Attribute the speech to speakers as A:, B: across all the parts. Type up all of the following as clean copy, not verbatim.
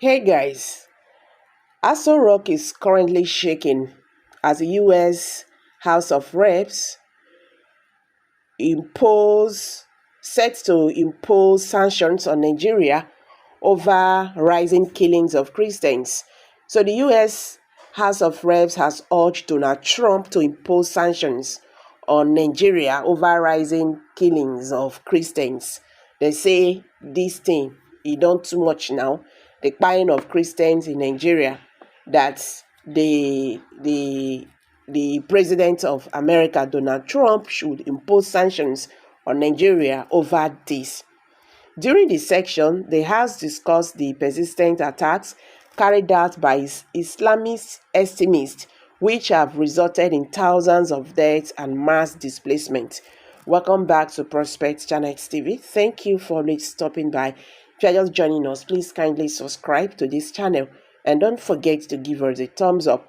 A: Hey guys, Aso Rock is currently shaking as the US House of Reps impose set to impose sanctions on Nigeria over rising killings of Christians. So the US House of Reps has urged Donald Trump to impose sanctions on Nigeria over rising killings of Christians. They say this thing, it done too much now. The killing of Christians in Nigeria, that the president of America, Donald Trump, should impose sanctions on Nigeria over this. During the section, the House discussed the persistent attacks carried out by Islamist extremists, which have resulted in thousands of deaths and mass displacement. Welcome back to Prospect Channel TV. Thank you for stopping by. If you are just joining us, please kindly subscribe to this channel and don't forget to give us a thumbs up.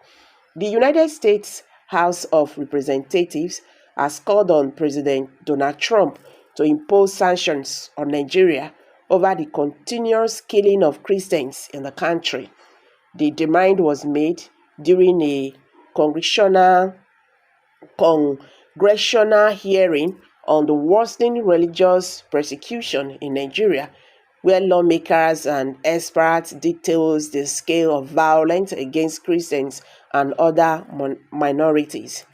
A: The United States House of Representatives has called on President Donald Trump to impose sanctions on Nigeria over the continuous killing of Christians in the country. The demand was made during a congressional hearing on the worsening religious persecution in Nigeria, where lawmakers and experts details the scale of violence against Christians and other minorities.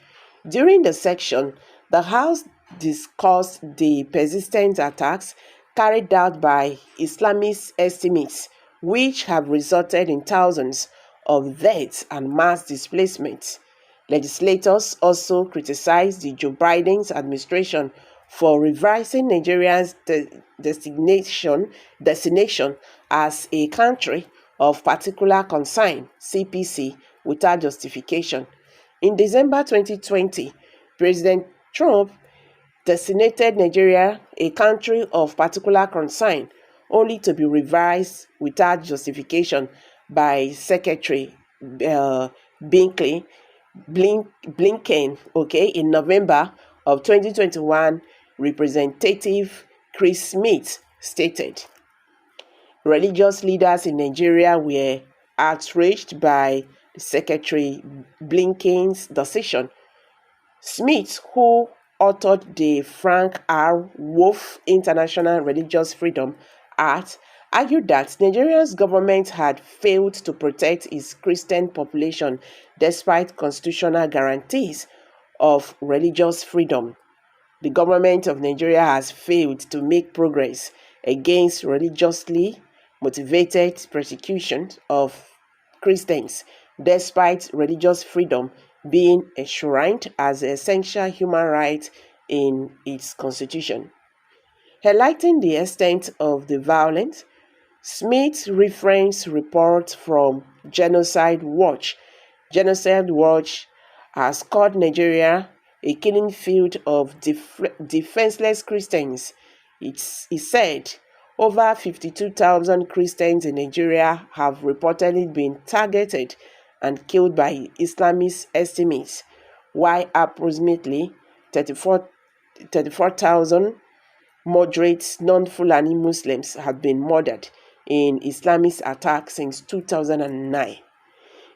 A: During the section, the House discussed the persistent attacks carried out by Islamist extremists, which have resulted in thousands of deaths and mass displacement. Legislators also criticized the Joe Biden's administration for revising Nigeria's designation as a country of particular concern (CPC) without justification. In December 2020, President Trump designated Nigeria a country of particular concern, only to be revised without justification by Secretary Blinken, in November of 2021. Representative Chris Smith stated, religious leaders in Nigeria were outraged by Secretary Blinken's decision. Smith, who authored the Frank R. Wolf International Religious Freedom Act, argued that Nigeria's government had failed to protect its Christian population despite constitutional guarantees of religious freedom. The government of Nigeria has failed to make progress against religiously motivated persecution of Christians, despite religious freedom being enshrined as an essential human right in its constitution. Highlighting the extent of the violence, Smith referenced reports from Genocide Watch. Genocide Watch has called Nigeria a killing field of defenseless Christians. He said over 52,000 Christians in Nigeria have reportedly been targeted and killed by Islamist extremists, while approximately 34,000 moderate non-Fulani Muslims have been murdered in Islamist attacks since 2009.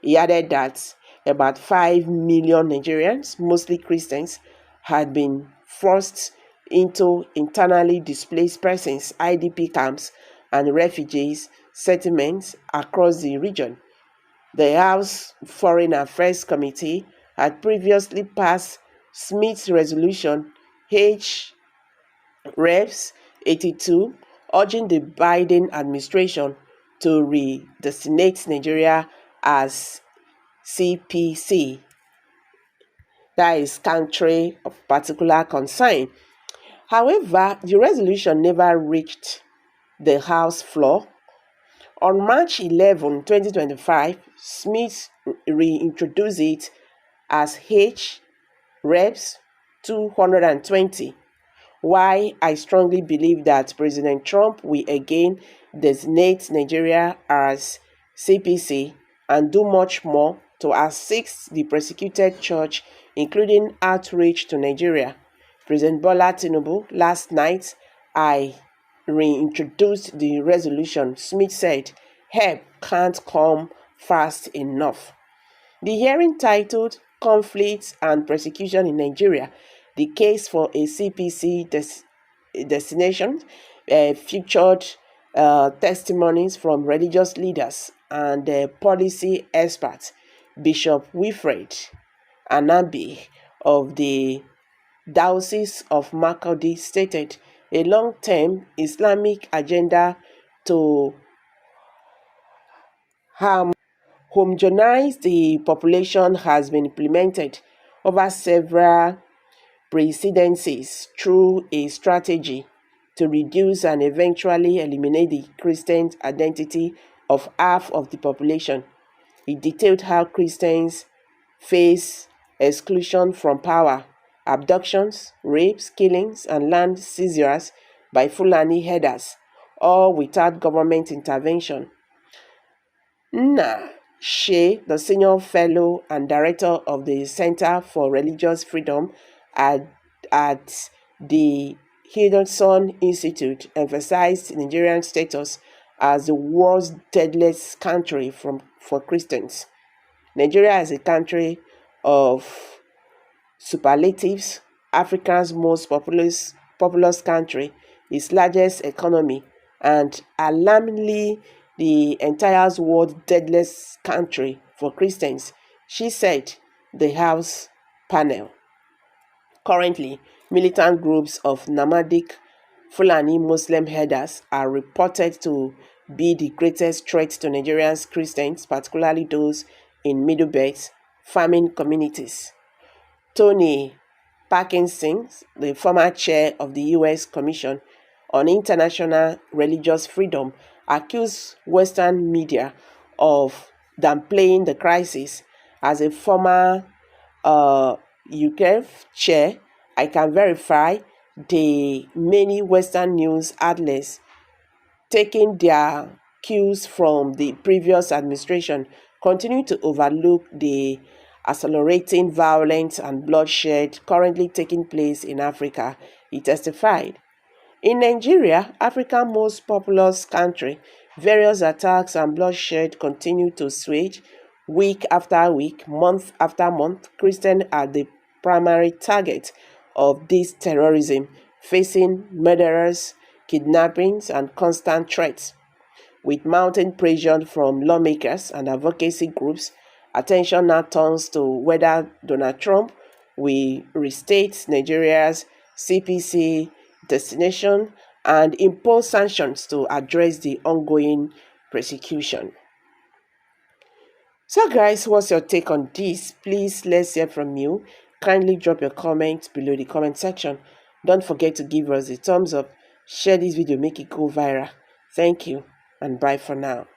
A: He added that about 5 million Nigerians, mostly Christians, had been forced into internally displaced persons, IDP camps, and refugees settlements across the region. The House Foreign Affairs Committee had previously passed Smith's resolution H. Reps 82, urging the Biden administration to redesignate Nigeria as CPC, that is country of particular concern. However, the resolution never reached the House floor. On March 11, 2025, Smith reintroduced it as H. Reps 220. Why I strongly believe that President Trump will again designate Nigeria as CPC and do much more to assist the persecuted church, including outreach to Nigeria. President Bola Tinubu, last night, I reintroduced the resolution, Smith said, help can't come fast enough. The hearing, titled Conflicts and Persecution in Nigeria, the case for a CPC destination, featured testimonies from religious leaders and policy experts. Bishop Wilfred Anabi of the Diocese of Makurdi stated a long-term Islamic agenda to homogenize the population has been implemented over several presidencies through a strategy to reduce and eventually eliminate the Christian identity of half of the population. It detailed how Christians face exclusion from power, abductions, rapes, killings, and land seizures by Fulani herders, all without government intervention. Nna Shea, the senior fellow and director of the Center for Religious Freedom at the Hillsong Institute, emphasized Nigerian status as the world's deadliest country for Christians. Nigeria is a country of superlatives, Africa's most populous country, its largest economy, and alarmingly the entire world's deadliest country for Christians, she said, the House panel. Currently, militant groups of nomadic Fulani Muslim herders are reported to be the greatest threat to Nigerian Christians, particularly those in Middle Belt farming communities. Tony Parkinson, the former chair of the U.S. Commission on International Religious Freedom, accused Western media of downplaying the crisis. As a former UKEF chair, I can verify the many Western news outlets taking their cues from the previous administration continue to overlook the accelerating violence and bloodshed currently taking place in Africa, he testified. In Nigeria, Africa's most populous country, various attacks and bloodshed continue to swage week after week, month after month. Christians are the primary target of this terrorism, facing murderers, kidnappings, and constant threats. With mounting pressure from lawmakers and advocacy groups, attention now turns to whether Donald Trump will restate Nigeria's CPC destination and impose sanctions to address the ongoing persecution. So guys, what's your take on this? Please, let's hear from you. Kindly drop your comments below the comment section. Don't forget to give us a thumbs up, share this video, make it go viral. Thank you and bye for now.